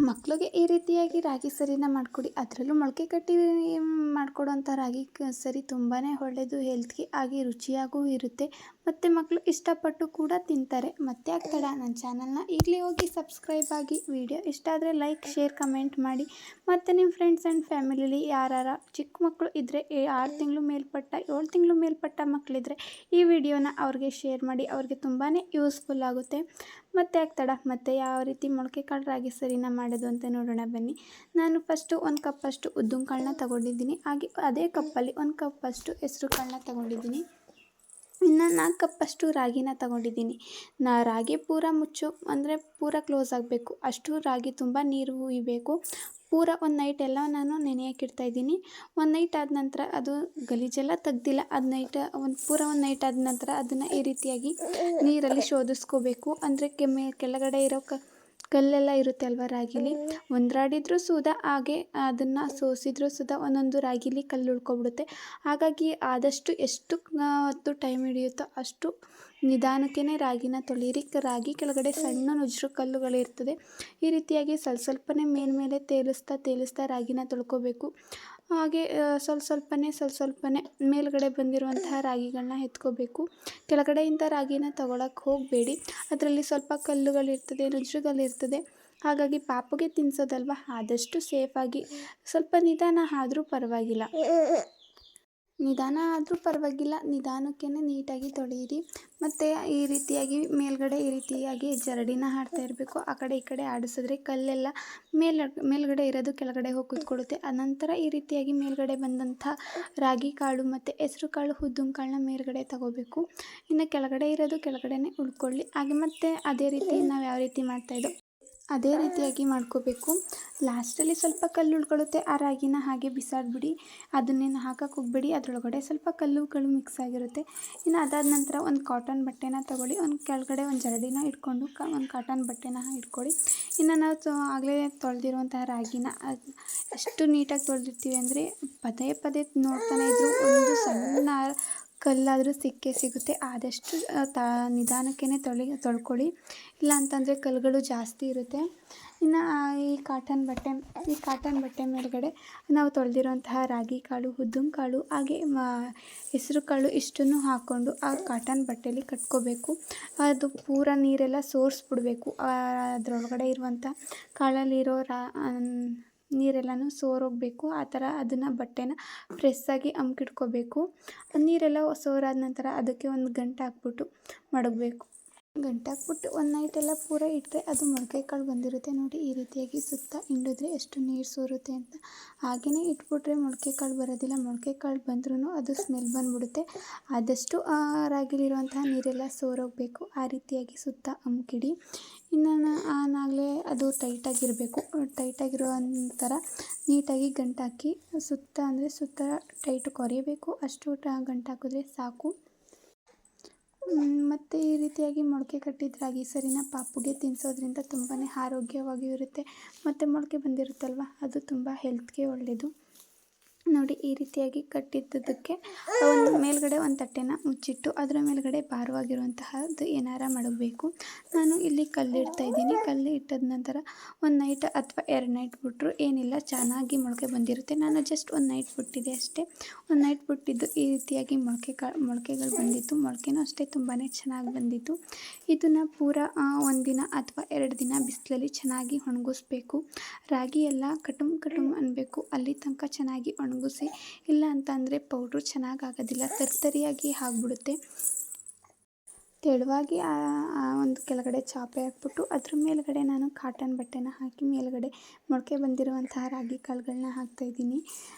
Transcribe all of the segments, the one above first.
ಮಕ್ಕಳಿಗೆ ಈ ರೀತಿಯಾಗಿ ರಾಗಿ ಸರಿನ ಮಾಡಿಕೊಡಿ. ಅದರಲ್ಲೂ ಮೊಳಕೆ ಕಟ್ಟಿ ಮಾಡಿಕೊಡುವಂಥ ರಾಗಿ ಸರಿ ತುಂಬಾ ಒಳ್ಳೆಯದು ಹೆಲ್ತ್ಗೆ, ಹಾಗೆ ರುಚಿಯಾಗೂ ಇರುತ್ತೆ ಮತ್ತು ಮಕ್ಕಳು ಇಷ್ಟಪಟ್ಟು ಕೂಡ ತಿಂತಾರೆ. ಮತ್ತೆ ಯಾಕೆ ತಡ, ನನ್ನ ಚಾನಲ್ನ ಈಗಲೇ ಹೋಗಿ ಸಬ್ಸ್ಕ್ರೈಬ್ ಆಗಿ. ವಿಡಿಯೋ ಇಷ್ಟ ಆದರೆ ಲೈಕ್, ಶೇರ್, ಕಮೆಂಟ್ ಮಾಡಿ. ಮತ್ತು ನಿಮ್ಮ ಫ್ರೆಂಡ್ಸ್ ಆ್ಯಂಡ್ ಫ್ಯಾಮಿಲಿಲಿ ಯಾರು ಚಿಕ್ಕ ಮಕ್ಕಳು ಇದ್ದರೆ, 6 ತಿಂಗಳು ಮೇಲ್ಪಟ್ಟ 7 ತಿಂಗಳು ಮೇಲ್ಪಟ್ಟ ಮಕ್ಕಳಿದ್ರೆ ಈ ವಿಡಿಯೋನ ಅವ್ರಿಗೆ ಶೇರ್ ಮಾಡಿ. ಅವ್ರಿಗೆ ತುಂಬಾ ಯೂಸ್ಫುಲ್ ಆಗುತ್ತೆ. ಮತ್ತು ಯಾಕೆ ತಡ, ಮತ್ತು ಯಾವ ರೀತಿ ಮೊಳಕೆ ಕಾಳು ರಾಗಿ ಸರಿನ ಮಾಡೋದು ಅಂತ ನೋಡೋಣ ಬನ್ನಿ. ನಾನು ಫಸ್ಟು 1 ಕಪ್ಪಷ್ಟು ಉದ್ದಿನ ಕಾಳನ್ನ ತಗೊಂಡಿದ್ದೀನಿ. ಹಾಗೆ ಅದೇ ಕಪ್ಪಲ್ಲಿ 1 ಕಪ್ಪಷ್ಟು ಹೆಸ್ರು ಕಾಳನ್ನ ತಗೊಂಡಿದ್ದೀನಿ. ಇನ್ನು 4 ಕಪ್ಪಷ್ಟು ರಾಗಿನ ತಗೊಂಡಿದ್ದೀನಿ. ರಾಗಿ ಪೂರ ಅಂದರೆ ಪೂರ ಕ್ಲೋಸ್ ಆಗಬೇಕು, ಅಷ್ಟು ರಾಗಿ ತುಂಬ ನೀರು ಹುಯ್ಬೇಕು. ಪೂರ ಒಂದು ನೈಟ್ ಎಲ್ಲ ನಾನು ನೆನೆಯೋಕ್ಕಿಡ್ತಾಯಿದ್ದೀನಿ. ಒಂದು ನೈಟ್ ಆದ ನಂತರ ಅದು ಗಲೀಜೆಲ್ಲ ತೆಗ್ದಿಲ್ಲ. ಅದು ಒಂದು ನೈಟ್ ಆದ ನಂತರ ಅದನ್ನು ಈ ರೀತಿಯಾಗಿ ನೀರಲ್ಲಿ ಶೋಧಿಸ್ಕೋಬೇಕು. ಅಂದರೆ ಕೆಳಗಡೆ ಇರೋ ಕಲ್ಲೆಲ್ಲ ಇರುತ್ತೆ ಅಲ್ವ ರಾಗಿಲಿ, ಒಂದ್ರಾಡಿದ್ರೂ ಸುಧಾ, ಹಾಗೆ ಅದನ್ನು ಸೋಸಿದ್ರೂ ಸುಧಾ ಒಂದೊಂದು ರಾಗಿಲಿ ಕಲ್ಲು ಉಳ್ಕೊಬಿಡುತ್ತೆ. ಹಾಗಾಗಿ ಆದಷ್ಟು ಎಷ್ಟು ಹೊತ್ತು ಟೈಮ್ ಹಿಡಿಯುತ್ತೋ ಅಷ್ಟು ನಿಧಾನಕ್ಕೇ ರಾಗಿನ ತೊಳೀರಿ. ರಾಗಿ ಕೆಳಗಡೆ ಸಣ್ಣ ನುಜ್ರು ಕಲ್ಲುಗಳಿರ್ತದೆ. ಈ ರೀತಿಯಾಗಿ ಸ್ವಲ್ಪನೇ ಮೇಲ್ಮೇಲೆ ತೇಲಿಸ್ತಾ ರಾಗಿನ ತೊಳ್ಕೊಬೇಕು. ಹಾಗೆ ಸ್ವಲ್ಪನೇ ಮೇಲ್ಗಡೆ ಬಂದಿರುವಂತಹ ರಾಗಿಗಳನ್ನ ಎತ್ಕೋಬೇಕು. ಕೆಳಗಡೆಯಿಂದ ರಾಗಿನ ತಗೊಳಕ್ಕೆ ಹೋಗಬೇಡಿ. ಅದರಲ್ಲಿ ಸ್ವಲ್ಪ ಕಲ್ಲುಗಳಿರ್ತದೆ, ನುಜ್ರುಗಳಿರ್ತದೆ. ಹಾಗಾಗಿ ಪಾಪುಗೆ ತಿನ್ನಿಸೋದಲ್ವ, ಆದಷ್ಟು ಸೇಫಾಗಿ, ಸ್ವಲ್ಪ ನಿಧಾನ ಆದರೂ ಪರವಾಗಿಲ್ಲ, ನಿಧಾನಕ್ಕೇ ನೀಟಾಗಿ ತೊಳೆಯಿರಿ. ಮತ್ತು ಈ ರೀತಿಯಾಗಿ ಮೇಲ್ಗಡೆ ಈ ರೀತಿಯಾಗಿ ಜರಡಿನ ಆಡ್ತಾ ಇರಬೇಕು. ಆ ಕಡೆ ಈ ಕಡೆ ಆಡಿಸಿದ್ರೆ ಕಲ್ಲೆಲ್ಲ ಮೇಲ್ಗಡೆ ಇರೋದು ಕೆಳಗಡೆ ಹೋಗಿ ಕೂತ್ಕೊಳ್ಳುತ್ತೆ. ಅನಂತರ ಈ ರೀತಿಯಾಗಿ ಮೇಲ್ಗಡೆ ಬಂದಂಥ ರಾಗಿ ಕಾಳು ಮತ್ತು ಹೆಸ್ರು ಕಾಳು, ಉದ್ದಿನ ಕಾಳನ್ನ ಮೇಲ್ಗಡೆ ತಗೋಬೇಕು. ಇನ್ನು ಕೆಳಗಡೆ ಇರೋದು ಕೆಳಗಡೆನೇ ಉಳ್ಕೊಳ್ಳಿ. ಹಾಗೆ ಮತ್ತು ಅದೇ ರೀತಿ ನಾವು ಯಾವ ರೀತಿ ಮಾಡ್ತಾಯಿದ್ದೋ ಅದೇ ರೀತಿಯಾಗಿ ಮಾಡ್ಕೋಬೇಕು. ಲಾಸ್ಟಲ್ಲಿ ಸ್ವಲ್ಪ ಕಲ್ಲು ಉಳ್ಕೊಳ್ಳುತ್ತೆ, ಆ ರಾಗಿನ ಹಾಗೆ ಬಿಸಾಡಿಬಿಡಿ. ಅದನ್ನೇನು ಹಾಕಕ್ಕೆ ಹೋಗಬೇಡಿ, ಅದರೊಳಗಡೆ ಸ್ವಲ್ಪ ಕಲ್ಲುಗಳು ಮಿಕ್ಸ್ ಆಗಿರುತ್ತೆ. ಇನ್ನು ಅದಾದ ನಂತರ ಒಂದು ಕಾಟನ್ ಬಟ್ಟೆನ ತಗೊಳ್ಳಿ. ಕೆಳಗಡೆ ಒಂದು ಜರಡಿನ ಇಟ್ಕೊಂಡು ಒಂದು ಕಾಟನ್ ಬಟ್ಟೆನ ಇಟ್ಕೊಳ್ಳಿ. ಇನ್ನು ನಾವು ಆಗಲೇ ತೊಳೆದಿರುವಂತಹ ರಾಗಿನ ಎಷ್ಟು ನೀಟಾಗಿ ತೊಳೆದಿರ್ತೀವಿ ಅಂದರೆ ಪದೇ ನೋಡ್ತಾನೆ ಇದ್ದರೂ ಒಂದು ಸಣ್ಣ ಕಲ್ಲಾದರೂ ಸಿಗುತ್ತೆ. ಆದಷ್ಟು ನಿಧಾನಕ್ಕೇ ತೊಳ್ಕೊಳ್ಳಿ, ಇಲ್ಲ ಅಂತಂದರೆ ಕಲ್ಲುಗಳು ಜಾಸ್ತಿ ಇರುತ್ತೆ. ಇನ್ನು ಈ ಕಾಟನ್ ಬಟ್ಟೆ ಮೇಲ್ಗಡೆ ನಾವು ತೊಳೆದಿರುವಂತಹ ರಾಗಿ ಕಾಳು, ಉದ್ದಿನ ಕಾಳು, ಹಾಗೆ ಹೆಸ್ರು ಕಾಳು ಇಷ್ಟನ್ನು ಹಾಕ್ಕೊಂಡು ಆ ಕಾಟನ್ ಬಟ್ಟೆಯಲ್ಲಿ ಕಟ್ಕೋಬೇಕು. ಅದು ಪೂರ ನೀರೆಲ್ಲ ಸೋರಿಸ್ಬಿಡ್ಬೇಕು. ಅದರೊಳಗಡೆ ಇರುವಂಥ ಕಾಳಲ್ಲಿರೋ ನೀರೆಲ್ಲನೂ ಸೋರೋಗಬೇಕು. ಆ ಥರ ಅದನ್ನು ಬಟ್ಟೆನ ಪ್ರೆಸ್ಸಾಗಿ ಅಮ್ಕಿಡ್ಕೋಬೇಕು. ನೀರೆಲ್ಲ ಸೋರಾದ ನಂತರ ಅದಕ್ಕೆ ಒಂದು ಗಂಟು ಹಾಕ್ಬಿಟ್ಟು ಮಡಗಬೇಕು. ಗಂಟು ಹಾಕ್ಬಿಟ್ಟು ಒಂದು ನೈಟೆಲ್ಲ ಪೂರ ಇಟ್ಟರೆ ಅದು ಮೊಳಕೆ ಕಾಳು ಬಂದಿರುತ್ತೆ. ನೋಡಿ, ಈ ರೀತಿಯಾಗಿ ಸುತ್ತ ಹಿಂಡಿದ್ರೆ ಎಷ್ಟು ನೀರು ಸೋರುತ್ತೆ ಅಂತ. ಹಾಗೆಯೇ ಇಟ್ಬಿಟ್ರೆ ಮೊಳಕೆ ಕಾಳು ಬರೋದಿಲ್ಲ. ಮೊಳಕೆ ಕಾಳು ಬಂದ್ರೂ ಅದು ಸ್ಮೆಲ್ ಬಂದುಬಿಡುತ್ತೆ. ಆದಷ್ಟು ರಾಗಿಲಿರುವಂತಹ ನೀರೆಲ್ಲ ಸೋರೋಗಬೇಕು. ಆ ರೀತಿಯಾಗಿ ಸುತ್ತ ಅಮ್ಕಿಡಿ. ಇನ್ನು ನಾನಾಗಲೇ ಅದು ಟೈಟಾಗಿರೋ ಥರ ನೀಟಾಗಿ ಗಂಟು ಹಾಕಿ ಸುತ್ತ ಟೈಟ್ ಕೊರಿಬೇಕು. ಅಷ್ಟು ಗಂಟು ಹಾಕಿದ್ರೆ ಸಾಕು. ಮತ್ತು ಈ ರೀತಿಯಾಗಿ ಮೊಳಕೆ ಕಟ್ಟಿದ ರಾಗಿ ಸರಿನ ಪಾಪುಗೆ ತಿನ್ನಿಸೋದ್ರಿಂದ ತುಂಬಾ ಆರೋಗ್ಯವಾಗಿಯೂ ಇರುತ್ತೆ. ಮತ್ತು ಮೊಳಕೆ ಬಂದಿರುತ್ತಲ್ವ, ಅದು ತುಂಬ ಹೆಲ್ತ್ಗೆ ಒಳ್ಳೆಯದು. ನೋಡಿ, ಈ ರೀತಿಯಾಗಿ ಕಟ್ಟಿದ್ದಕ್ಕೆ ಒಂದು ಮೇಲ್ಗಡೆ ಒಂದು ತಟ್ಟೆನ ಮುಚ್ಚಿಟ್ಟು ಅದರ ಮೇಲ್ಗಡೆ ಭಾರವಾಗಿರುವಂತಹದ್ದು ಏನಾರ ಮಡಗಬೇಕು. ನಾನು ಇಲ್ಲಿ ಕಲ್ಲಿಡ್ತಾಯಿದ್ದೀನಿ. ಕಲ್ಲು ಇಟ್ಟಾದ ನಂತರ ಒಂದು ನೈಟ್ ಅಥವಾ 2 ನೈಟ್ ಬಿಟ್ಟರು ಏನಿಲ್ಲ, ಚೆನ್ನಾಗಿ ಮೊಳಕೆ ಬಂದಿರುತ್ತೆ. ನಾನು ಜಸ್ಟ್ ಒಂದು ನೈಟ್ ಬಿಟ್ಟಿದ್ದೆ ಅಷ್ಟೇ. ಒಂದು ನೈಟ್ ಬಿಟ್ಟಿದ್ದು ಈ ರೀತಿಯಾಗಿ ಮೊಳಕೆಗಳು ಬಂದಿತ್ತು. ಮೊಳಕೆನೂ ಅಷ್ಟೇ ತುಂಬಾ ಚೆನ್ನಾಗಿ ಬಂದಿತ್ತು. ಇದನ್ನು ಪೂರ 1 ದಿನ ಅಥವಾ 2 ದಿನ ಬಿಸಿಲಲ್ಲಿ ಚೆನ್ನಾಗಿ ಒಣಗಿಸ್ಬೇಕು. ರಾಗಿ ಎಲ್ಲ ಕಟುಮ್ ಅನ್ನಬೇಕು, ಅಲ್ಲಿ ತನಕ ಚೆನ್ನಾಗಿ ಒಣಗಿಸಿ. ಇಲ್ಲ ಅಂತಂದರೆ ಪೌಡ್ರು ಚೆನ್ನಾಗಿ ಆಗೋದಿಲ್ಲ, ತರಿಯಾಗಿ ಆಗಿಬಿಡುತ್ತೆ. ತೆಳುವಾಗಿ ಒಂದು ಕೆಳಗಡೆ ಚಾಪೆ ಹಾಕ್ಬಿಟ್ಟು ಅದ್ರ ಮೇಲ್ಗಡೆ ನಾನು ಕಾಟನ್ ಬಟ್ಟೆನ ಹಾಕಿ ಮೇಲ್ಗಡೆ ಮೊಳಕೆ ಬಂದಿರುವಂತಹ ರಾಗಿ ಕಾಳುಗಳನ್ನ ಹಾಕ್ತಾಯಿದ್ದೀನಿ.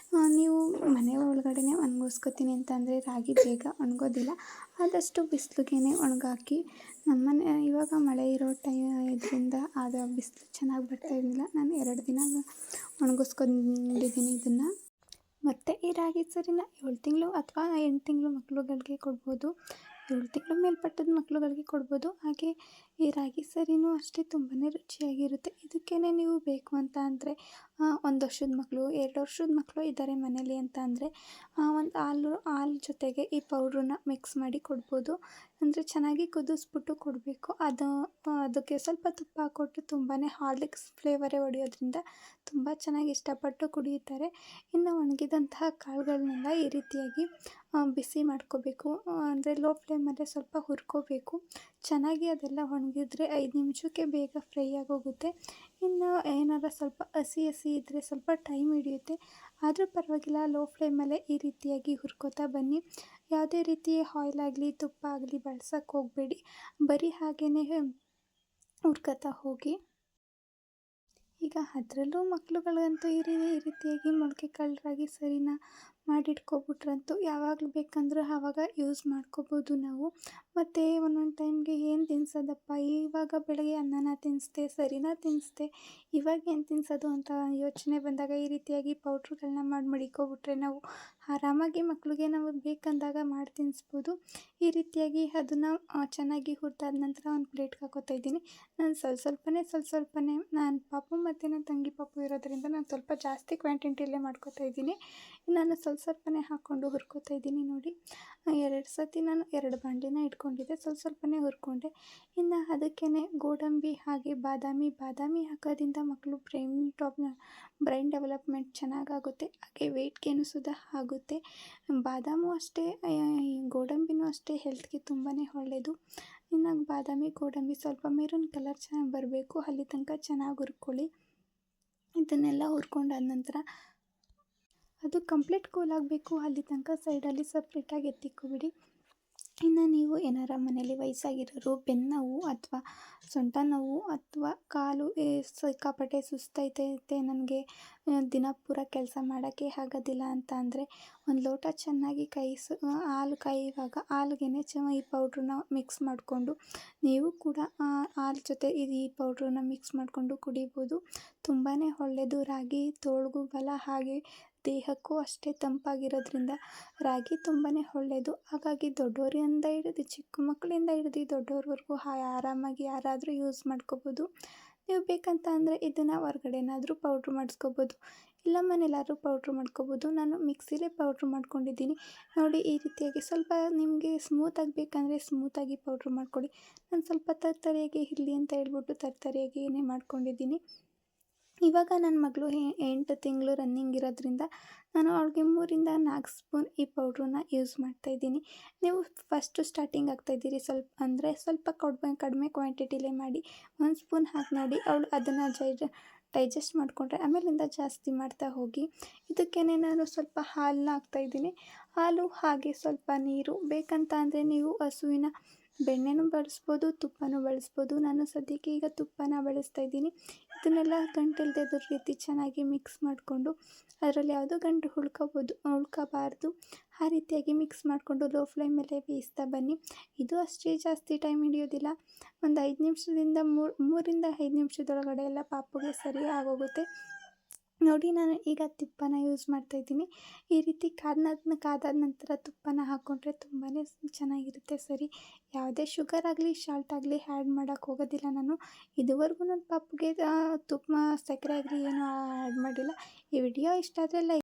ನೀವು ಮನೆ ಒಳಗಡೆ ಒಣಗಿಸ್ಕೊತೀನಿ ಅಂತಂದರೆ ರಾಗಿ ಬೇಗ ಒಣಗೋದಿಲ್ಲ. ಆದಷ್ಟು ಬಿಸಿಲಿಗೆ ಒಣಗಾಕಿ. ನಮ್ಮನೆ ಇವಾಗ ಮಳೆ ಇರೋ ಇದರಿಂದ ಆದ ಬಿಸಿಲು ಚೆನ್ನಾಗಿ ಬರ್ತಾಯಿರಲಿಲ್ಲ. ನಾನು 2 ದಿನ ಒಣಗಿಸ್ಕೊಂಡಿದ್ದೀನಿ ಇದನ್ನು. ಮತ್ತು ಈ ರಾಗಿ ಸರಿನ 7 ತಿಂಗಳು ಅಥವಾ 8 ತಿಂಗಳು ಮಕ್ಕಳುಗಳಿಗೆ ಕೊಡ್ಬೋದು. 7 ತಿಂಗಳು ಮೇಲ್ಪಟ್ಟದ ಮಕ್ಕಳುಗಳಿಗೆ ಕೊಡ್ಬೋದು. ಹಾಗೆ ಈ ರಾಗಿ ಸರಿನೂ ಅಷ್ಟೇ ತುಂಬಾ ರುಚಿಯಾಗಿರುತ್ತೆ. ಇದಕ್ಕೇ ನೀವು ಬೇಕು ಅಂತ ಅಂದರೆ 1 ವರ್ಷದ ಮಕ್ಕಳು 2 ವರ್ಷದ ಮಕ್ಕಳು ಇದ್ದಾರೆ ಮನೇಲಿ ಅಂತ ಅಂದರೆ ಒಂದು ಹಾಲು ಜೊತೆಗೆ ಈ ಪೌಡ್ರನ್ನ ಮಿಕ್ಸ್ ಮಾಡಿ ಕೊಡ್ಬೋದು. ಅಂದರೆ ಚೆನ್ನಾಗಿ ಕುದಿಸ್ಬಿಟ್ಟು ಕೊಡಬೇಕು. ಅದಕ್ಕೆ ಸ್ವಲ್ಪ ತುಪ್ಪ ಹಾಕ್ಕೊಟ್ಟು ತುಂಬಾ ಹಾರ್ಲಿಕ್ಸ್ ಫ್ಲೇವರೇ ಹೊಡೆಯೋದ್ರಿಂದ ತುಂಬ ಚೆನ್ನಾಗಿ ಇಷ್ಟಪಟ್ಟು ಕುಡಿಯುತ್ತಾರೆ. ಇನ್ನು ಒಣಗಿದಂತಹ ಕಾಳುಗಳನ್ನೆಲ್ಲ ಈ ರೀತಿಯಾಗಿ ಬಿಸಿ ಮಾಡ್ಕೋಬೇಕು. ಅಂದರೆ ಲೋ ಫ್ಲೇಮಲ್ಲೇ ಸ್ವಲ್ಪ ಹುರ್ಕೋಬೇಕು. ಚೆನ್ನಾಗಿ ಅದೆಲ್ಲ ಒಣಗಿದ್ರೆ 5 ನಿಮಿಷಕ್ಕೆ ಬೇಗ ಫ್ರೈ ಆಗೋಗುತ್ತೆ. ಇನ್ನು ಏನಾರ ಸ್ವಲ್ಪ ಹಸಿ ಇದ್ದರೆ ಸ್ವಲ್ಪ ಟೈಮ್ ಹಿಡಿಯುತ್ತೆ. ಆದರೂ ಪರವಾಗಿಲ್ಲ, ಲೋ ಫ್ಲೇಮಲ್ಲೇ ಈ ರೀತಿಯಾಗಿ ಹುರ್ಕೋತಾ ಬನ್ನಿ. ಯಾವುದೇ ರೀತಿ ಆಯಿಲ್ ಆಗಲಿ ತುಪ್ಪ ಆಗಲಿ ಬಳಸೋಕ್ಕೆ ಹೋಗಬೇಡಿ. ಬರೀ ಹಾಗೇ ಹುರ್ಕೋತಾ ಹೋಗಿ. ಈಗ ಅದರಲ್ಲೂ ಮಕ್ಳುಗಳಿಗಂತೂ ಈ ರೀತಿಯಾಗಿ ಮೊಳಕೆ ಕಾಳು ರಾಗಿ ಸರಿನ ಮಾಡಿಟ್ಕೊಬಿಟ್ರಂತೂ ಯಾವಾಗಲೂ ಬೇಕಂದ್ರೆ ಆವಾಗ ಯೂಸ್ ಮಾಡ್ಕೋಬೋದು ನಾವು. ಮತ್ತು ಒಂದೊಂದು ಟೈಮ್ಗೆ ಏನು ತಿನ್ಸೋದಪ್ಪ, ಇವಾಗ ಬೆಳಗ್ಗೆ ಅನ್ನನ ತಿನ್ನಿಸ್ದೆ, ಸರಿನ ತಿನ್ನಿಸ್ದೆ, ಇವಾಗ ಏನು ತಿನ್ನಿಸೋದು ಅಂತ ಯೋಚನೆ ಬಂದಾಗ ಈ ರೀತಿಯಾಗಿ ಪೌಡ್ರುಗಳನ್ನ ಮಾಡಿ ಮಡಿಕೊಬಿಟ್ರೆ ನಾವು ಆರಾಮಾಗಿ ಮಕ್ಕಳಿಗೆ ನಾವು ಬೇಕಂದಾಗ ಮಾಡಿ ತಿನ್ನಿಸ್ಬೋದು. ಈ ರೀತಿಯಾಗಿ ಅದನ್ನು ಚೆನ್ನಾಗಿ ಹುರಿದಾದ ನಂತರ ಒಂದು ಪ್ಲೇಟ್ಗೆ ಹಾಕೋತಾ ಇದ್ದೀನಿ. ನಾನು ಸ್ವಲ್ಪನೇ ನಾನು ಪಾಪು ಮತ್ತು ನನ್ನ ತಂಗಿ ಪಾಪು ಇರೋದರಿಂದ ನಾನು ಸ್ವಲ್ಪ ಜಾಸ್ತಿ ಕ್ವಾಂಟಿಟಿಯಲ್ಲೇ ಮಾಡ್ಕೋತಾ ಇದ್ದೀನಿ. ನಾನು ಸ್ವಲ್ಪನೇ ಹಾಕ್ಕೊಂಡು ಹುರ್ಕೋತಾ ಇದ್ದೀನಿ ನೋಡಿ. 2 ಸತಿ ನಾನು 2 ಬಾಣಲಿನ ಇಟ್ಕೊಂಡಿದ್ದೆ, ಸ್ವಲ್ಪನೇ ಹುರ್ಕೊಂಡೆ. ಇನ್ನು ಅದಕ್ಕೇ ಗೋಡಂಬಿ ಹಾಗೆ ಬಾದಾಮಿ ಹಾಕೋದ್ರಿಂದ ಮಕ್ಕಳು ಬ್ರೈನ್ ಡೆವಲಪ್ಮೆಂಟ್ ಚೆನ್ನಾಗಾಗುತ್ತೆ. ಹಾಗೆ ವೆಯ್ಟ್ ಗೇನು ಸುಧಾ ಆಗುತ್ತೆ. ಬಾದಾಮು ಅಷ್ಟೇ, ಗೋಡಂಬಿನೂ ಅಷ್ಟೇ ಹೆಲ್ತ್ಗೆ ತುಂಬಾ ಒಳ್ಳೆಯದು. ಇನ್ನು ಗೋಡಂಬಿ ಸ್ವಲ್ಪ ಮೆರೂನ್ ಕಲರ್ ಚೆನ್ನಾಗಿ ಬರಬೇಕು, ಅಲ್ಲಿ ತನಕ ಚೆನ್ನಾಗಿ ಹುರ್ಕೊಳ್ಳಿ. ಇದನ್ನೆಲ್ಲ ಹುರ್ಕೊಂಡಾದ ನಂತರ ಅದು ಕಂಪ್ಲೀಟ್ ಕೂಲ್ ಆಗಬೇಕು. ಅಲ್ಲಿ ತನಕ ಸೈಡಲ್ಲಿ ಸಪ್ರೇಟಾಗಿ ಎತ್ತಿಕ್ಕೊಬಿಡಿ. ಇನ್ನು ನೀವು ಏನಾರ ಮನೇಲಿ ವಯಸ್ಸಾಗಿರೋರು ಬೆನ್ನೋವು ಅಥವಾ ಸೊಂಟ ನೋವು ಅಥವಾ ಕಾಲು ಸಿಕ್ಕಾಪಟ್ಟೆ ಸುಸ್ತಾಯ್ತೈತೆ, ನನಗೆ ದಿನ ಪೂರ ಕೆಲಸ ಮಾಡೋಕ್ಕೆ ಆಗೋದಿಲ್ಲ ಅಂತ ಅಂದರೆ ಒಂದು ಲೋಟ ಚೆನ್ನಾಗಿ ಹಾಲು ಕಾಯುವಾಗ ಹಾಲಿಗೆ ಈ ಪೌಡ್ರನ್ನ ಮಿಕ್ಸ್ ಮಾಡಿಕೊಂಡು ನೀವು ಕೂಡ ಹಾಲು ಜೊತೆ ಈ ಪೌಡ್ರನ್ನ ಮಿಕ್ಸ್ ಮಾಡಿಕೊಂಡು ಕುಡಿಬೋದು. ತುಂಬಾ ಒಳ್ಳೆಯದು. ರಾಗಿ ತೋಳ್ಗೂ ಬಲ, ಹಾಗೆ ದೇಹಕ್ಕೂ ಅಷ್ಟೇ ತಂಪಾಗಿರೋದ್ರಿಂದ ರಾಗಿ ತುಂಬಾ ಒಳ್ಳೆಯದು. ಹಾಗಾಗಿ ದೊಡ್ಡವರಿಂದ ಹಿಡಿದು ಚಿಕ್ಕ ಮಕ್ಕಳಿಂದ ಹಿಡಿದು ದೊಡ್ಡವ್ರವರೆಗೂ ಆರಾಮಾಗಿ ಯಾರಾದರೂ ಯೂಸ್ ಮಾಡ್ಕೋಬೋದು. ನೀವು ಬೇಕಂತ ಅಂದರೆ ಇದನ್ನು ಹೊರ್ಗಡೆನಾದರೂ ಪೌಡ್ರ್ ಮಾಡಿಸ್ಕೋಬೋದು, ಇಲ್ಲ ಮನೇಲಾದ್ರೂ ಪೌಡ್ರ್ ಮಾಡ್ಕೋಬೋದು. ನಾನು ಮಿಕ್ಸಿಲೇ ಪೌಡ್ರ್ ಮಾಡ್ಕೊಂಡಿದ್ದೀನಿ ನೋಡಿ. ಈ ರೀತಿಯಾಗಿ ಸ್ವಲ್ಪ ನಿಮಗೆ ಸ್ಮೂತಾಗಿ ಬೇಕಂದರೆ ಸ್ಮೂತಾಗಿ ಪೌಡ್ರ್ ಮಾಡ್ಕೊಳ್ಳಿ. ನಾನು ಸ್ವಲ್ಪ ತರ್ತರಿಯಾಗಿ ಇರಲಿ ಅಂತ ಹೇಳ್ಬಿಟ್ಟು ತರ್ತರಿಯಾಗಿಯೇ ಮಾಡ್ಕೊಂಡಿದ್ದೀನಿ. ಇವಾಗ ನನ್ನ ಮಗಳು 8 ತಿಂಗಳು ರನ್ನಿಂಗ್ ಇರೋದ್ರಿಂದ ನಾನು ಅವಳಿಗೆ 3ರಿಂದ 4 ಸ್ಪೂನ್ ಈ ಪೌಡ್ರನ್ನ ಯೂಸ್ ಮಾಡ್ತಾಯಿದ್ದೀನಿ. ನೀವು ಫಸ್ಟು ಸ್ಟಾರ್ಟಿಂಗ್ ಆಗ್ತಾಯಿದ್ದೀರಿ ಸ್ವಲ್ಪ ಕಡಿಮೆ ಕ್ವಾಂಟಿಟಿಲೇ ಮಾಡಿ 1 ಸ್ಪೂನ್ ಹಾಕಿ ನೋಡಿ. ಅವಳು ಅದನ್ನು ಡೈಜೆಸ್ಟ್ ಮಾಡಿಕೊಂಡ್ರೆ ಆಮೇಲಿಂದ ಜಾಸ್ತಿ ಮಾಡ್ತಾ ಹೋಗಿ. ಇದಕ್ಕೇ ನಾನು ಸ್ವಲ್ಪ ಹಾಲನ್ನ ಹಾಕ್ತಾಯಿದ್ದೀನಿ. ಹಾಲು ಹಾಗೆ ಸ್ವಲ್ಪ ನೀರು. ಬೇಕಂತ ಅಂದರೆ ನೀವು ಹಸುವಿನ ಬೆಣ್ಣೆನೂ ಬಳಸ್ಬೋದು, ತುಪ್ಪನೂ ಬಳಸ್ಬೋದು. ನಾನು ಸದ್ಯಕ್ಕೆ ಈಗ ತುಪ್ಪನ ಬಳಸ್ತಾ ಇದ್ದೀನಿ. ಇದನ್ನೆಲ್ಲ ಗಂಟಿಲ್ದೇ ರೀತಿ ಚೆನ್ನಾಗಿ ಮಿಕ್ಸ್ ಮಾಡಿಕೊಂಡು ಅದರಲ್ಲಿ ಯಾವುದೋ ಗಂಟು ಉಳ್ಕೋಬಾರ್ದು. ಆ ರೀತಿಯಾಗಿ ಮಿಕ್ಸ್ ಮಾಡಿಕೊಂಡು ಲೋ ಫ್ಲೇಮಲ್ಲೇ ಬೇಯಿಸ್ತಾ ಬನ್ನಿ. ಇದು ಅಷ್ಟೇ ಜಾಸ್ತಿ ಟೈಮ್ ಹಿಡಿಯೋದಿಲ್ಲ. ಒಂದು 5 ನಿಮಿಷದಿಂದ 3ರಿಂದ 5 ನಿಮಿಷದೊಳಗಡೆ ಎಲ್ಲ ಪಾಪುಗೆ ಸರಿ ಆಗೋಗುತ್ತೆ ನೋಡಿ. ನಾನು ಈಗ ತುಪ್ಪನ ಯೂಸ್ ಮಾಡ್ತಾಯಿದ್ದೀನಿ. ಈ ರೀತಿ ಕಾದಾದ ನಂತರ ತುಪ್ಪನ ಹಾಕ್ಕೊಂಡ್ರೆ ತುಂಬಾ ಚೆನ್ನಾಗಿರುತ್ತೆ. ಸರಿ, ಯಾವುದೇ ಶುಗರ್ ಆಗಲಿ ಸಾಲ್ಟ್ ಆಗಲಿ ಆ್ಯಡ್ ಮಾಡೋಕ್ಕೆ ಹೋಗೋದಿಲ್ಲ ನಾನು. ಇದುವರೆಗೂ ನನ್ನ ಪಾಪುಗೆ ತುಪ್ಪ ಸಕ್ಕರೆ ಆಗಲಿ ಏನೂ ಆ್ಯಡ್ ಮಾಡಿಲ್ಲ. ಈ ವಿಡಿಯೋ ಇಷ್ಟ ಆದರೆ ಲೈಕ್